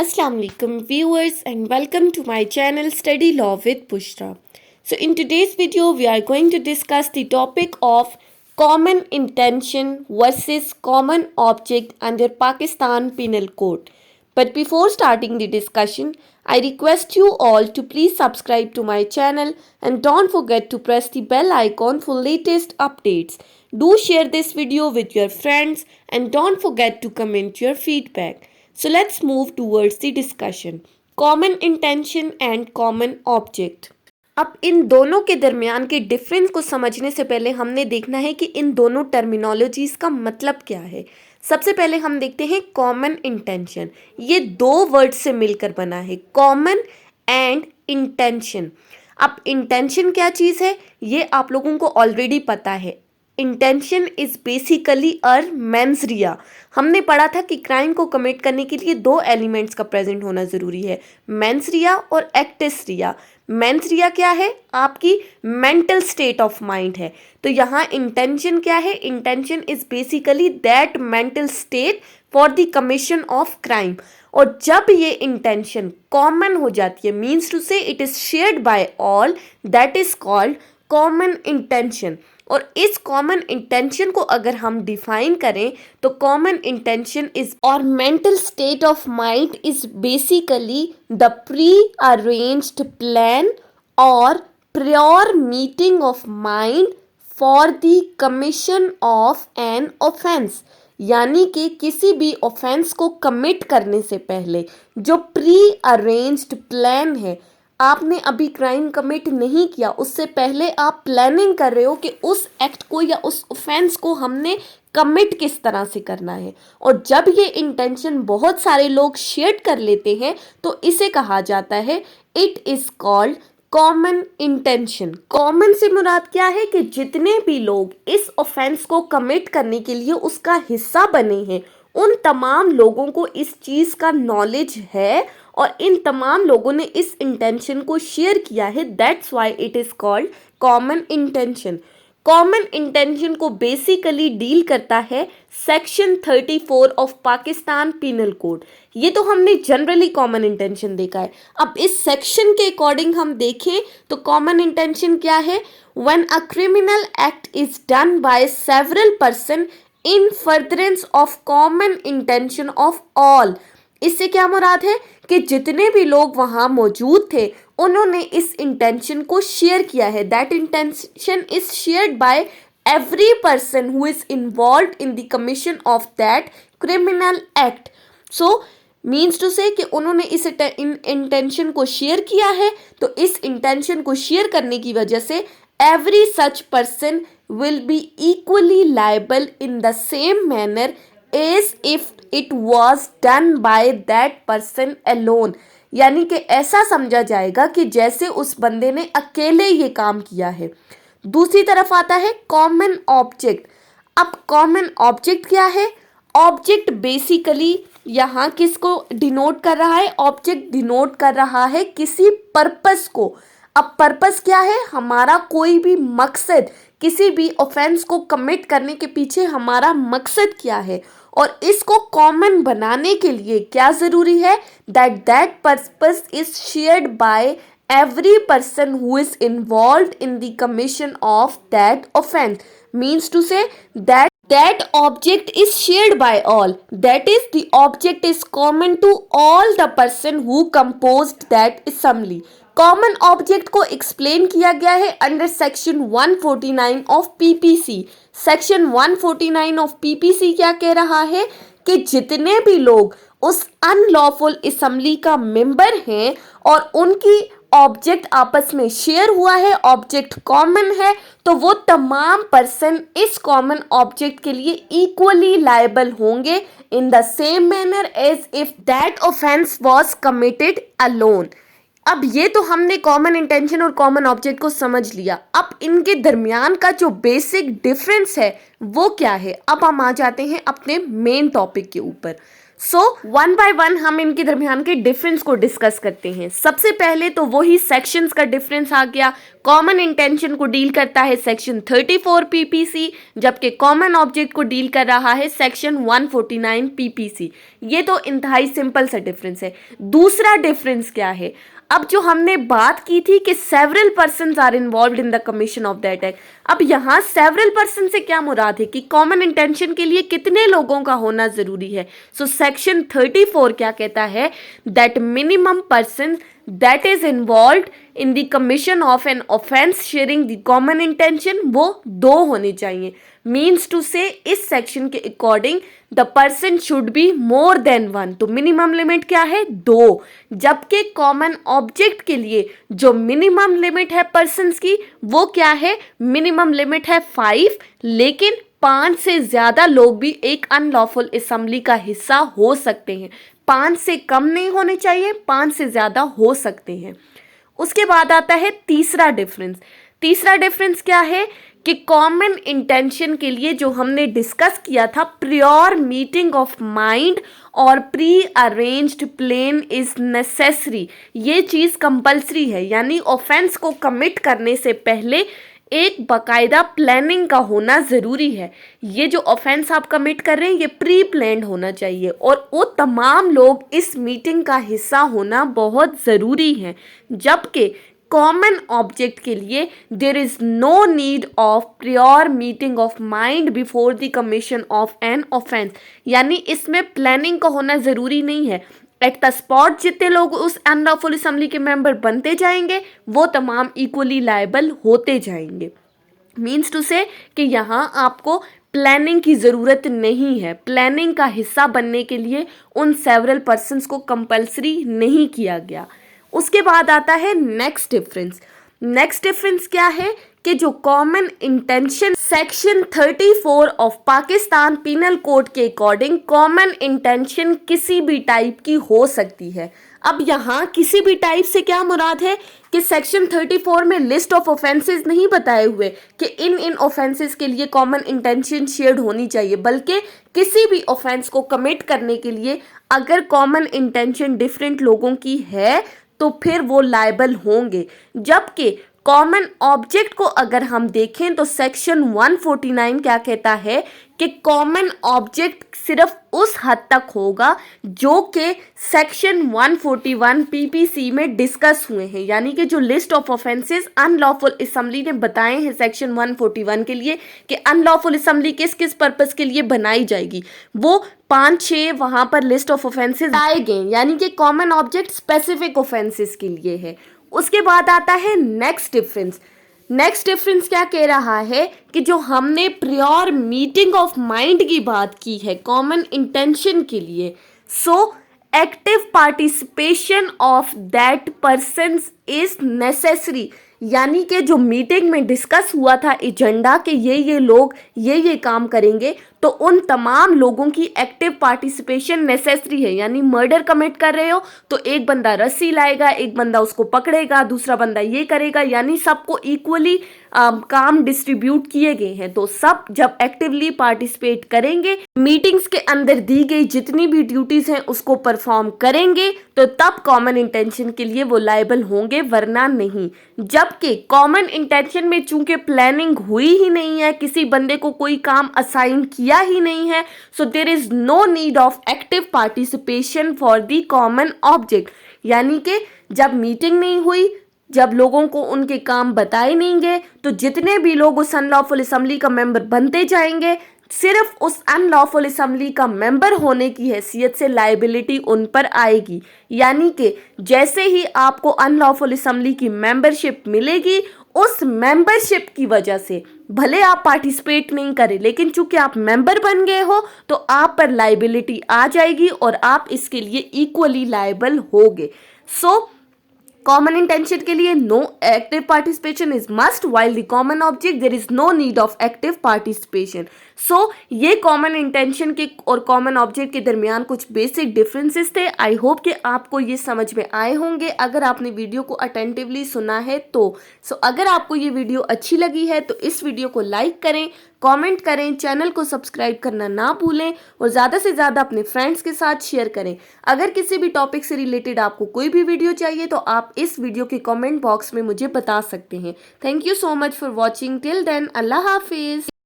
Assalamu alaikum viewers and welcome to my channel Study Law with Bushra. So in today's video we are going to discuss the topic of common intention versus common object under Pakistan Penal Code. But before starting the discussion, I request you all to please subscribe to my channel and don't forget to press the bell icon for latest updates. Do share this video with your friends and don't forget to comment your feedback. So let's move towards the discussion. Common intention and common object. अब इन दोनों के दरमियान के difference को समझने से पहले हमने देखना है कि इन दोनों टर्मिनोलॉजीज का मतलब क्या है। सबसे पहले हम देखते हैं कॉमन इंटेंशन। ये दो वर्ड से मिलकर बना है, कॉमन एंड इंटेंशन। अब इंटेंशन क्या चीज़ है ये आप लोगों को ऑलरेडी पता है। इंटेंशन इज बेसिकली मेंस रिया। हमने पढ़ा था कि क्राइम को कमिट करने के लिए दो एलिमेंट्स का प्रेजेंट होना ज़रूरी है, मेंस रिया और एक्टिस रिया। मेंस रिया क्या है? आपकी मेंटल स्टेट ऑफ माइंड है। तो यहाँ इंटेंशन क्या है? Intention is basically that mental state for the commission of crime. और जब ये इंटेंशन कॉमन हो जाती है, मीन्स टू से it is shared bye all, that is called common intention. और इस कॉमन इंटेंशन को अगर हम डिफाइन करें तो कॉमन इंटेंशन इज और mental state of mind is basically the prearranged plan और prior meeting of mind for the commission of an offence. यानी कि किसी भी ऑफेंस को कमिट करने से पहले जो प्री अरेंज्ड प्लान है, आपने अभी क्राइम कमिट नहीं किया, उससे पहले आप प्लानिंग कर रहे हो कि उस एक्ट को या उस ऑफेंस को हमने कमिट किस तरह से करना है। और जब ये इंटेंशन बहुत सारे लोग शेयर कर लेते हैं तो इसे कहा जाता है, it is called common intention. Common से मुराद क्या है कि जितने भी लोग इस ऑफेंस को कमिट करने के लिए उसका हिस्सा बने हैं, उन तमाम लोगों को इस चीज़ का नॉलेज है और इन तमाम लोगों ने इस इंटेंशन को शेयर किया है। That's why it is called common intention. Common intention को बेसिकली डील करता है section 34 of Pakistan penal code. ये तो हमने जनरली कॉमन इंटेंशन देखा है। अब इस सेक्शन के अकॉर्डिंग हम देखें तो कॉमन इंटेंशन क्या है? When a criminal act is done by several person in furtherance of common intention of all. इससे क्या मुराद है कि जितने भी लोग वहाँ मौजूद थे उन्होंने इस इंटेंशन को शेयर किया है। That intention is shared by every person who is involve in the commission of that criminal act. So means to say कि उन्होंने इस इंटेंशन को शेयर किया है, तो इस इंटेंशन को शेयर करने की वजह से every such person will be equally liable in the same manner as if it was done by that person alone। यानी कि ऐसा समझा जाएगा कि जैसे उस बंदे ने अकेले ये काम किया है। दूसरी तरफ आता है कॉमन ऑब्जेक्ट। अब कॉमन ऑब्जेक्ट क्या है? ऑब्जेक्ट बेसिकली यहाँ किसको डिनोट कर रहा है? ऑब्जेक्ट डिनोट कर रहा है किसी पर्पस को। अब पर्पस क्या है? हमारा कोई भी मकसद, किसी भी ऑफेंस को कमिट करने के पीछे हमारा मकसद क्या है, और इसको कॉमन बनाने के लिए क्या ज़रूरी है? That purpose is shared by every person who is involve in the commission of that offence. Means to say that object is shared by all, that is the object is common to all the person who composed that assembly। Common object को explain किया गया है under section 149 of PPC. Section 149 of PPC क्या कह रहा है कि जितने भी लोग उस अनलॉफुल असेंबली का मेंबर हैं और उनकी ऑब्जेक्ट आपस में शेयर हुआ है, ऑब्जेक्ट कॉमन है, तो वो तमाम पर्सन इस कॉमन ऑब्जेक्ट के लिए इक्वली लायबल होंगे in the same manner as if that offence was committed alone. अब ये तो हमने कॉमन इंटेंशन और कॉमन ऑब्जेक्ट को समझ लिया। अब इनके दरमियान का जो बेसिक डिफरेंस है वो क्या है? अब हम आ जाते हैं अपने मेन टॉपिक के ऊपर। सो वन बाय वन हम इनके दरमियान के डिफरेंस को डिस्कस करते हैं। सबसे पहले तो वही सेक्शंस का डिफरेंस आ गया। कॉमन इंटेंशन को डील करता है सेक्शन 34 पीपीसी, जबकि कॉमन ऑब्जेक्ट को डील कर रहा है सेक्शन 149 पीपीसी। ये तो इंतहाई सिंपल सा डिफरेंस है। दूसरा डिफरेंस क्या है? अब जो हमने बात की थी कि several persons are involved in the commission of that act, अब यहाँ सेवरल पर्सन से क्या मुराद है कि कॉमन इंटेंशन के लिए कितने लोगों का होना जरूरी है। सो सेक्शन 34 क्या कहता है? That minimum person that is involved in the commission of an offense sharing the common intention वो 2 होने चाहिए। मीन्स टू से इस सेक्शन के according the person should be more than 1, तो मिनिमम लिमिट क्या है? 2। जबकि कॉमन ऑब्जेक्ट के लिए जो मिनिमम लिमिट है पर्सन्स की वो क्या है? मिनिमम लिमिट है 5, लेकिन 5 से ज्यादा लोग भी एक अनलॉफुल असेंबली का हिस्सा हो सकते हैं। 5 से कम नहीं होने चाहिए, 5 से ज्यादा हो सकते हैं। उसके बाद आता है तीसरा डिफरेंस। तीसरा डिफरेंस क्या है कि कॉमन इंटेंशन के लिए जो हमने डिस्कस किया था, प्रियोर मीटिंग ऑफ माइंड और pre arranged plan is necessary, ये चीज कंपल्सरी है। यानी ऑफेंस को कमिट करने से पहले एक बाकायदा प्लानिंग का होना ज़रूरी है। ये जो ऑफेंस आप कमिट कर रहे हैं ये प्री प्लान्ड होना चाहिए और वो तमाम लोग इस मीटिंग का हिस्सा होना बहुत ज़रूरी है। जबकि कॉमन ऑब्जेक्ट के लिए there is no need of prior meeting of mind before the commission of an offence, यानी इसमें प्लानिंग का होना ज़रूरी नहीं है। एट द स्पॉट जितने लोग उस अनलॉफुल असेंबली के मेंबर बनते जाएंगे वो तमाम इक्वली लायबल होते जाएंगे। मीन्स टू से कि यहाँ आपको प्लानिंग की ज़रूरत नहीं है। प्लानिंग का हिस्सा बनने के लिए उन सेवरल पर्सन्स को कंपल्सरी नहीं किया गया। उसके बाद आता है नेक्स्ट डिफरेंस। नेक्स्ट डिफरेंस क्या है कि जो common intention section 34 of Pakistan penal code के अकॉर्डिंग कॉमन इंटेंशन किसी भी टाइप की हो सकती है। अब यहाँ किसी भी टाइप से क्या मुराद है कि सेक्शन 34 में लिस्ट ऑफ ऑफेंसेस नहीं बताए हुए कि इन ऑफेंसेस के लिए कॉमन इंटेंशन शेयर्ड होनी चाहिए, बल्कि किसी भी ऑफेंस को कमिट करने के लिए अगर कॉमन इंटेंशन डिफरेंट लोगों की है तो फिर वो लायबल होंगे। जबकि कॉमन ऑब्जेक्ट को अगर हम देखें तो सेक्शन 149 क्या कहता है कि कॉमन ऑब्जेक्ट सिर्फ उस हद तक होगा जो कि सेक्शन 141 पीपीसी में डिस्कस हुए हैं। यानी कि जो list of offences unlawful assembly ने बताए हैं सेक्शन 141 के लिए कि अनलॉफुल असेंबली किस किस पर्पस के लिए बनाई जाएगी, वो 5-6 वहां पर लिस्ट ऑफ ऑफेंसेस आए गए। यानी कि कॉमन ऑब्जेक्ट स्पेसिफिक ऑफेंसेस के लिए है। उसके बाद आता है नेक्स्ट डिफरेंस। नेक्स्ट डिफरेंस क्या कह रहा है कि जो हमने प्रियोर मीटिंग ऑफ माइंड की बात की है कॉमन इंटेंशन के लिए, so active participation of that persons is necessary. यानी कि जो मीटिंग में डिस्कस हुआ था एजेंडा कि ये लोग ये काम करेंगे, तो उन तमाम लोगों की एक्टिव पार्टिसिपेशन नेसेसरी है। यानी मर्डर कमिट कर रहे हो तो एक बंदा रस्सी लाएगा, एक बंदा उसको पकड़ेगा, दूसरा बंदा ये करेगा, यानी सबको इक्वली काम डिस्ट्रीब्यूट किए गए हैं। तो सब जब एक्टिवली पार्टिसिपेट करेंगे, मीटिंग्स के अंदर दी गई जितनी भी ड्यूटीज हैं उसको परफॉर्म करेंगे, तो तब कॉमन इंटेंशन के लिए वो लायबल होंगे, वरना नहीं। जबकि कॉमन इंटेंशन में चूंकि प्लानिंग हुई ही नहीं है, किसी बंदे को कोई काम असाइन किया ही नहीं है, so there is no need of active participation for the common object. यानी कि जब मीटिंग नहीं हुई, जब लोगों को उनके काम बताए नहीं गए, तो जितने भी लोग उस अनलॉफुल असेंबली का मेंबर बनते जाएंगे, सिर्फ उस अनलॉफुल असेंबली का मेंबर होने की हैसियत से लायबिलिटी उन पर आएगी। यानी कि जैसे ही आपको अनलॉफुल असेंबली की मेंबरशिप मिलेगी, उस मेंबरशिप की वजह से भले आप पार्टिसिपेट नहीं करें, लेकिन चूंकि आप मेंबर बन गए हो तो आप पर लायबिलिटी आ जाएगी और आप इसके लिए इक्वली लायबल होगे। सो कॉमन इंटेंशन के लिए no active participation is must, while the common object there is no need of active participation. सो ये कॉमन इंटेंशन के और कॉमन ऑब्जेक्ट के दरमियान कुछ बेसिक डिफरेंसेस थे। आई होप कि आपको ये समझ में आए होंगे अगर आपने वीडियो को अटेंटिवली सुना है तो। सो अगर आपको ये वीडियो अच्छी लगी है तो इस वीडियो को लाइक करें, कमेंट करें, चैनल को सब्सक्राइब करना ना भूलें और ज़्यादा से ज़्यादा अपने फ्रेंड्स के साथ शेयर करें। अगर किसी भी टॉपिक से रिलेटेड आपको कोई भी वीडियो चाहिए तो आप इस वीडियो के कमेंट बॉक्स में मुझे बता सकते हैं। Thank you so much for watching. Till then, अल्लाह हाफिज़।